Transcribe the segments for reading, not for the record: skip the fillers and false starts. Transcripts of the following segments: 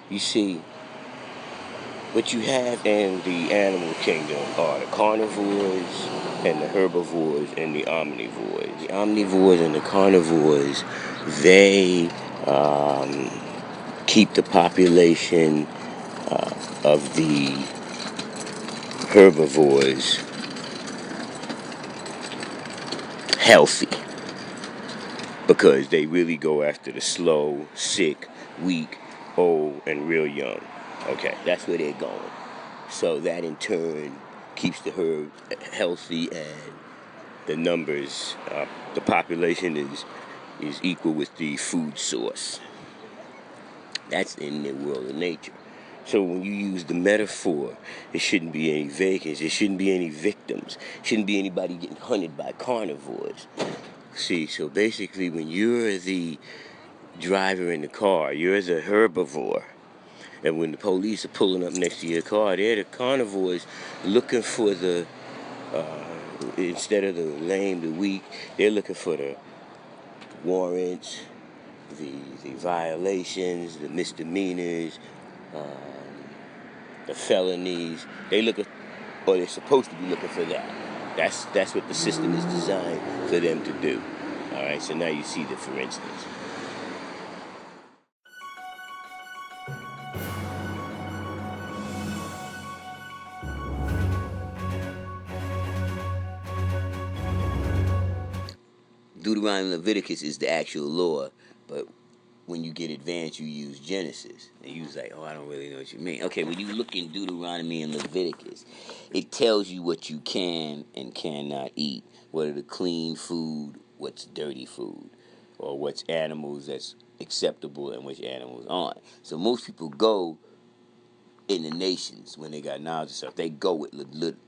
You see, what you have in the animal kingdom are the carnivores and the herbivores and the omnivores. The omnivores and the carnivores, they keep the population of the herbivores healthy because they really go after the slow, sick, weak, old, and real young. Okay, that's where they're going. So that in turn keeps the herd healthy and the numbers, the population is equal with the food source. That's in the world of nature. So when you use the metaphor, there shouldn't be any vacants, there shouldn't be any victims, shouldn't be anybody getting hunted by carnivores. See, so basically when you're the driver in the car, you're the herbivore. And when the police are pulling up next to your car, they're the carnivores looking for the, instead of the lame, the weak, they're looking for the warrants, the violations, the misdemeanors, um, the felonies. They look at, or they're supposed to be looking for that. That's what the system is designed for them to do. All right. So now you see the for instance. Deuteronomy and Leviticus is the actual law, but when you get advanced, you use Genesis. And you was like, oh, I don't really know what you mean. Okay, when you look in Deuteronomy and Leviticus, it tells you what you can and cannot eat. What are the clean food, what's dirty food, or what's animals that's acceptable and which animals aren't. So most people go in the nations when they got knowledge of stuff. They go with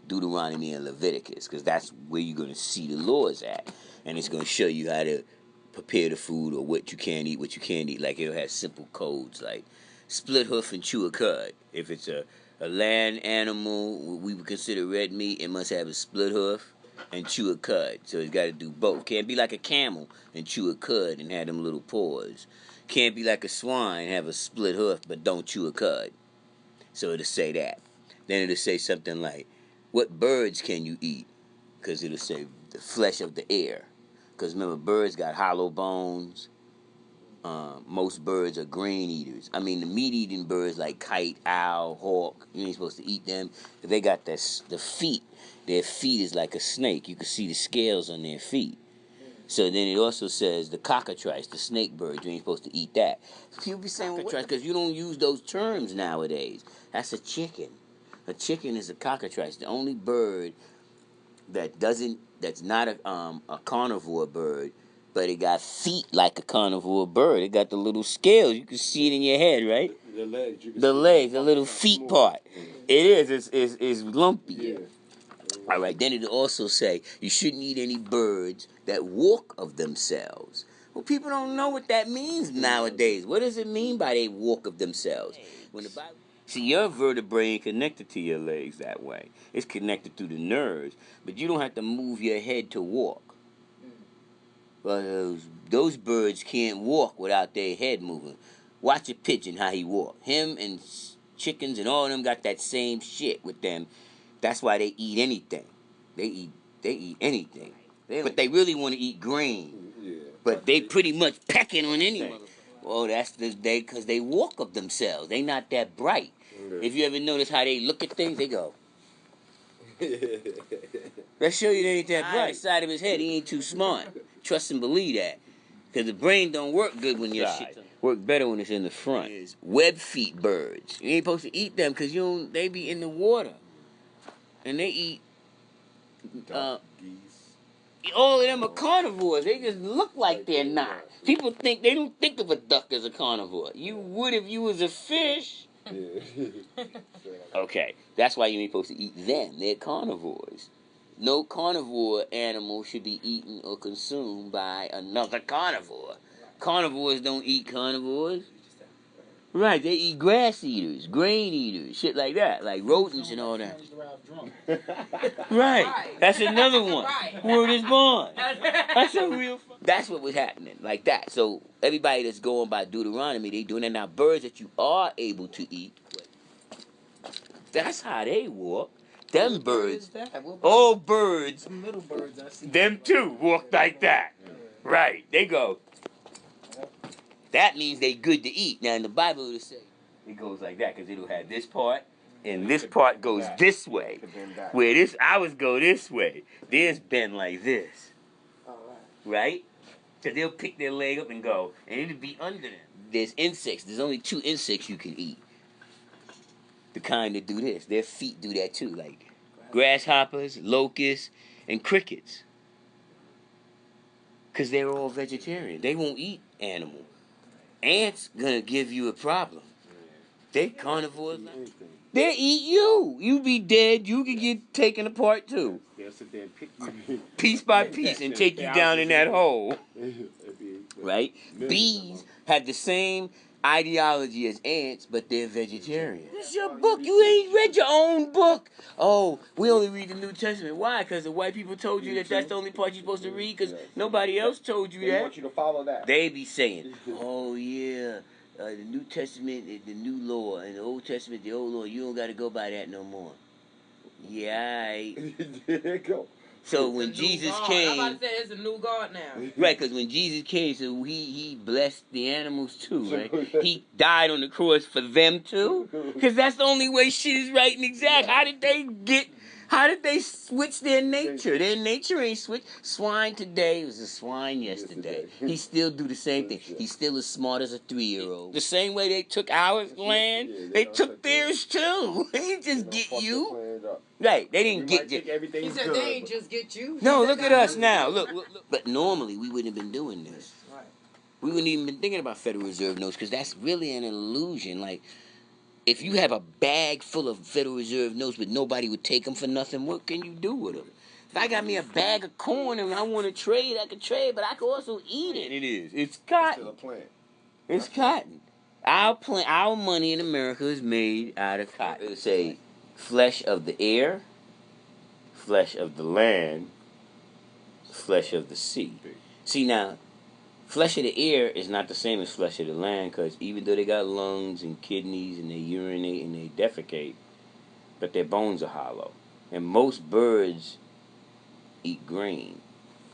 Deuteronomy and Leviticus because that's where you're going to see the laws at. And it's going to show you how to prepare the food or what you can eat, what you can't eat. Like it'll have simple codes like split hoof and chew a cud. If it's a land animal, we would consider red meat, it must have a split hoof and chew a cud. So it's got to do both. Can't be like a camel and chew a cud and have them little paws. Can't be like a swine, have a split hoof but don't chew a cud. So it'll say that. Then it'll say something like, what birds can you eat? Because it'll say the flesh of the air. Because remember, birds got hollow bones. Most birds are grain eaters. I mean, the meat-eating birds like kite, owl, hawk, you ain't supposed to eat them. They got the feet. Their feet is like a snake. You can see the scales on their feet. So then it also says the cockatrice, the snake bird, you ain't supposed to eat that. People be saying cockatrice because you don't use those terms nowadays. That's a chicken. A chicken is a cockatrice, the only bird that's not a carnivore bird, but it got feet like a carnivore bird. It got the little scales. You can see it in your head, right? The legs. You can the see legs, the little feet small part. It is. It's lumpy. Yeah. All right, then it also say you shouldn't eat any birds that walk of themselves. Well, people don't know what that means nowadays. What does it mean by they walk of themselves? When the Bible, see, your vertebrae ain't connected to your legs that way. It's connected through the nerves, but you don't have to move your head to walk. But those birds can't walk without their head moving. Watch a pigeon how he walk. Him and chickens and all of them got that same shit with them. That's why they eat anything. They eat anything. But they really want to eat grain. Yeah. But they pretty much pecking on anything. Well, that's they because they walk of themselves. They not that bright. Yeah. If you ever notice how they look at things, they go. That show you they ain't that bright. Side of his head, he ain't too smart. Trust and believe that. Because the brain don't work good when your shit work better when it's in the front. Web feet birds. You ain't supposed to eat them because they be in the water. And they eat all of them are carnivores. They just look like they're not. People think they don't think of a duck as a carnivore. You would if you was a fish. Yeah. Okay, that's why you ain't supposed to eat them. They're carnivores. No carnivore animal should be eaten or consumed by another carnivore. Carnivores don't eat carnivores. Right, they eat grass eaters, grain eaters, shit like that, like rodents and all that. Right, that's another one. Word is born. That's a real. That's what was happening, like that. So everybody that's going by Deuteronomy, they doing that now. Birds that you are able to eat, that's how they walk. Them birds, all birds, Some little birds I see. them too walk like that. Right, they go. That means they good to eat. Now in the Bible it'll say it goes like that because it'll have this part and this part goes this way. Where this ours go this way. Theirs bend like this. Right? Because they'll pick their leg up and go, and it'll be under them. There's insects. There's only 2 insects you can eat. The kind that do this. Their feet do that too, like grasshoppers, locusts, and crickets. Because they're all vegetarian. They won't eat animal. Ants gonna give you a problem. They carnivores. They eat you. You be dead. You can get taken apart too. They'll sit there and pick you piece by piece and take you down in that hole. Right? Bees have the same ideology as ants, but they're vegetarian. This is your book. You ain't read your own book. Oh, we only read the New Testament. Why? Because the white people told you that that's the only part you're supposed to read because nobody else told you that. They want you to follow that. They be saying, oh, yeah, the New Testament is the new law, and the Old Testament, the old law. You don't got to go by that no more. Yeah, There you go. So when Jesus came, I'm about to say it's a new God now. Right, because when Jesus came, so he blessed the animals too, right? He died on the cross for them too, because that's the only way shit is right and exact. How did they switch their nature? Their nature ain't switched. Swine today was a swine yesterday. He still do the same thing. He's still as smart as a 3-year-old. The same way they took our land, they took theirs too. They didn't just get you. Right, they didn't get you. He said they ain't just get you. No, look at us now. Look. But normally we wouldn't have been doing this. Right. We wouldn't even been thinking about Federal Reserve notes because that's really an illusion. Like, if you have a bag full of Federal Reserve notes but nobody would take them for nothing, what can you do with them? If I got me a bag of corn and I want to trade, I can trade, but I can also eat it. It is. It's cotton. It's cotton. Our money in America is made out of cotton. It'll say flesh of the air, flesh of the land, flesh of the sea. See now, flesh of the air is not the same as flesh of the land because even though they got lungs and kidneys and they urinate and they defecate, but their bones are hollow. And most birds eat grain.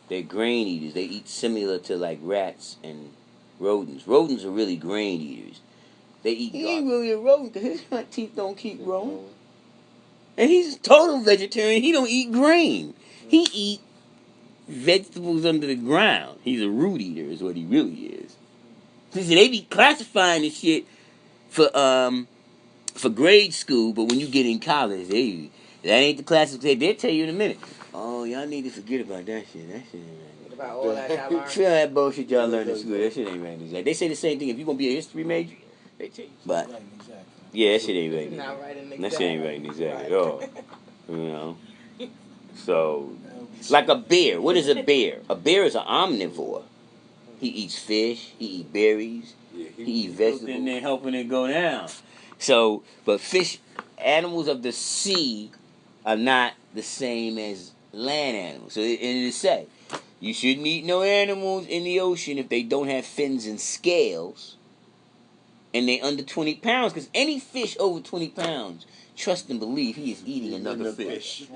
They're grain eaters. They eat similar to like rats and rodents. Rodents are really grain eaters. They eat. He ain't really a rodent because his front teeth don't keep growing. And he's a total vegetarian. He don't eat grain. He eat vegetables under the ground. He's a root eater is what he really is. See, they be classifying this shit for grade school, but when you get in college, that ain't the classification. They'll tell you in a minute. Oh, y'all need to forget about that shit. That shit ain't right. About all that y'all learned. Feel that bullshit y'all learned in school. That shit ain't right. They say the same thing if you're gonna be a history major. They tell you. But yeah, that shit ain't right. Not right in That shit ain't right exactly at all. You know? So, like a bear. What is a bear? A bear is an omnivore. He eats fish. He eats berries. He eats vegetables. And they're helping it go down. So, but fish, animals of the sea are not the same as land animals. So, it say, you shouldn't eat no animals in the ocean if they don't have fins and scales. And they under 20 pounds, because any fish over 20 pounds, trust and believe he is eating another fish.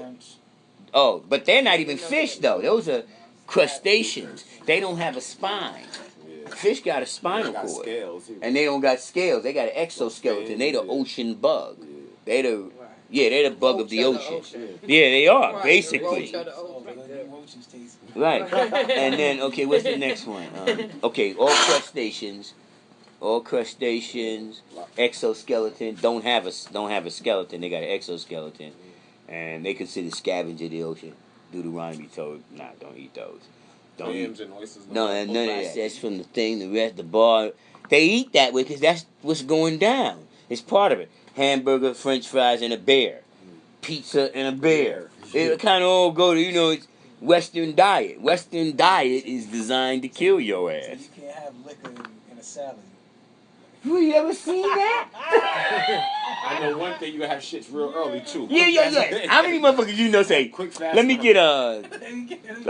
Oh, but they're not even fish, though. Those are crustaceans. They don't have a spine. Fish got a spinal cord. And they don't got scales. They got an exoskeleton. They the ocean bug. They're the bug of the ocean. Yeah, they are, basically. Right. And then, okay, what's the next one? Okay, all crustaceans, exoskeleton, don't have a skeleton. They got an exoskeleton, and they consider scavenger the ocean. Deuteronomy told, don't eat those. Don't eat. And oysters. No, none of that. That's from the thing. The bar. They eat that way because that's what's going down. It's part of it. Hamburger, French fries, and a bear. Pizza and a bear. It kind of all go to it's Western diet. Western diet is designed to kill your ass. So you can't have liquor in a salad. You ever seen that? I know one thing, you gonna have shits real early too. Yeah. How many motherfuckers you know say, Quick, fast, let me get a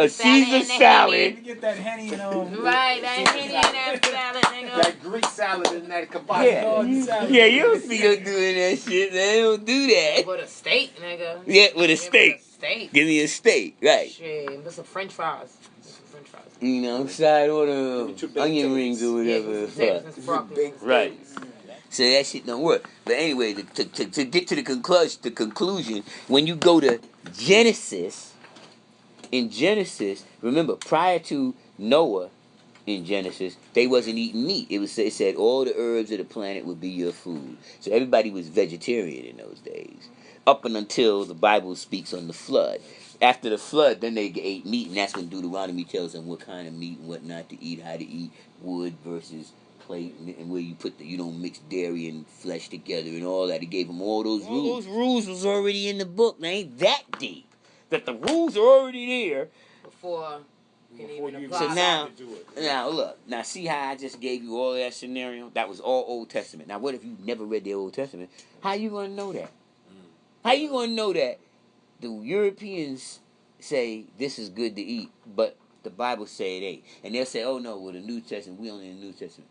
Caesar salad. Get that Henny and Right, that Henny and that salad, nigga. that Greek salad and that kibasi salad. Yeah, you don't see them doing that shit. They don't do that. With a steak, nigga. Yeah, with a steak. Steak. Give me a steak, right? Shit, with some French fries. You know, side order onion rings or whatever. Right. So that shit don't work. But anyway, to get to the conclusion, when you go to Genesis, in Genesis, remember, prior to Noah, in Genesis, they wasn't eating meat. It said all the herbs of the planet would be your food. So everybody was vegetarian in those days, up and until the Bible speaks on the flood. After the flood, then they ate meat, and that's when Deuteronomy tells them what kind of meat and what not to eat, how to eat wood versus plate, and where you put you don't mix dairy and flesh together and all that. It gave them all those rules. All those rules was already in the book. They ain't that deep. That the rules are already there before you so now look, now see how I just gave you all that scenario? That was all Old Testament. Now what if you never read the Old Testament? How you gonna know that? How you gonna know that the Europeans say this is good to eat, but the Bible say it ain't? And they'll say, oh no, well the New Testament, we only in the New Testament.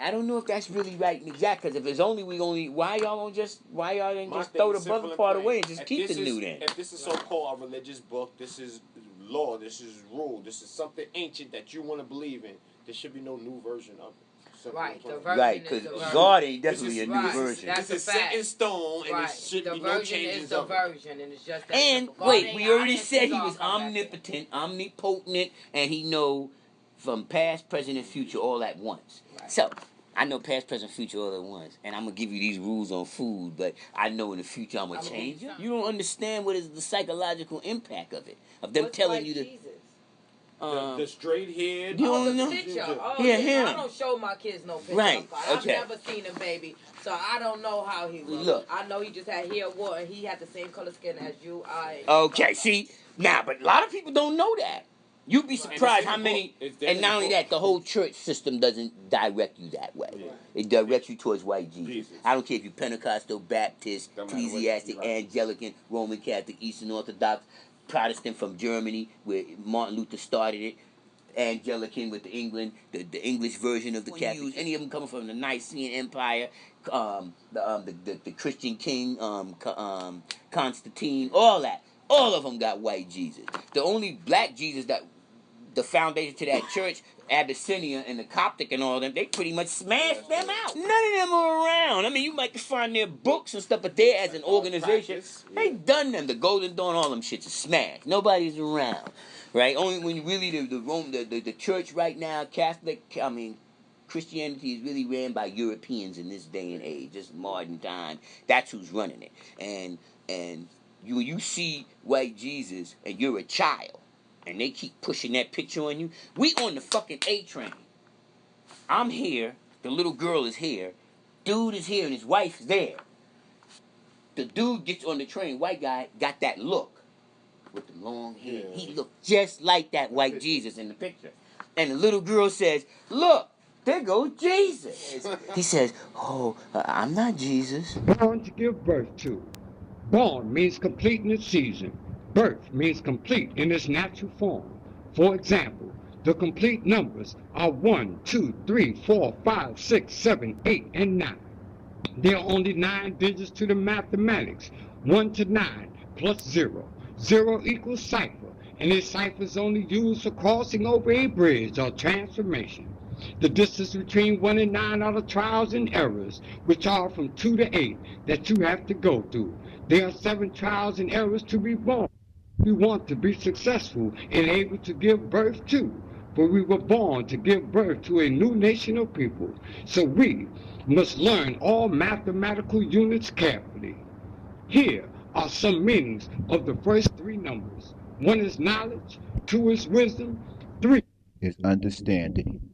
I don't know if that's really right and exact, because if it's only why y'all didn't just throw the other part away and just keep the New then? If this is so-called a religious book, this is law, this is rule, this is something ancient that you want to believe in, there should be no new version of it. Right, the version right, because God ain't definitely a new version. That's this is set in stone, and there should be no changes of it. The version is the version, and it's just that. And wait, we already said he was omnipotent, omnipotent, and he know from past, present, and future all at once. Right. So, I know past, present, future all at once, and I'm going to give you these rules on food, but I know in the future I'm going to change it. You don't understand what is the psychological impact of it, of them telling you to... the straight head. You don't know? Him. I don't show my kids no picture. Right. I've never seen him, baby. So I don't know how he looks. Look. I know he just had hair, and he had the same color skin as you. Okay, see? Now, but a lot of people don't know that. You'd be surprised how many... And not only that, the whole church system doesn't direct you that way. Yeah. It directs you towards white Jesus. I don't care if you're Pentecostal, Baptist, Ecclesiastic, Anglican, Roman Catholic, Eastern Orthodox, Protestant from Germany, where Martin Luther started it, Anglican with England, the English version of the Catholic. Any of them coming from the Nicene Empire, the Christian king, Constantine, all that. All of them got white Jesus. The only black Jesus that the foundation to that church, Abyssinia and the Coptic and all them, they pretty much smashed them out. None of them are around. I mean, you might find their books and stuff, but they as an organization, they done them. The Golden Dawn, all them shits are smashed. Nobody's around, right? Only when you really the church right now, Christianity is really ran by Europeans in this day and age, this modern time. That's who's running it. And you see white Jesus and you're a child, and they keep pushing that picture on you. We on the fucking A train. I'm here. The little girl is here. Dude is here, and his wife's there. The dude gets on the train. White guy got that look with the long hair. Yeah. He looked just like that white Jesus in the picture. And the little girl says, "Look, there goes Jesus." He says, "Oh, I'm not Jesus." Born to give birth to. Born means complete in its season. Birth means complete in its natural form. For example, the complete numbers are 1, 2, 3, 4, 5, 6, 7, 8, and 9. There are only 9 digits to the mathematics. 1 to 9 plus 0. 0 equals cipher, and this cipher is only used for crossing over a bridge or transformation. The distance between 1 and 9 are the trials and errors, which are from 2 to 8 that you have to go through. There are 7 trials and errors to be born. We want to be successful and able to give birth to, for we were born to give birth to a new nation of people. So we must learn all mathematical units carefully. Here are some meanings of the first 3 numbers. 1 is knowledge, 2 is wisdom, 3 is understanding.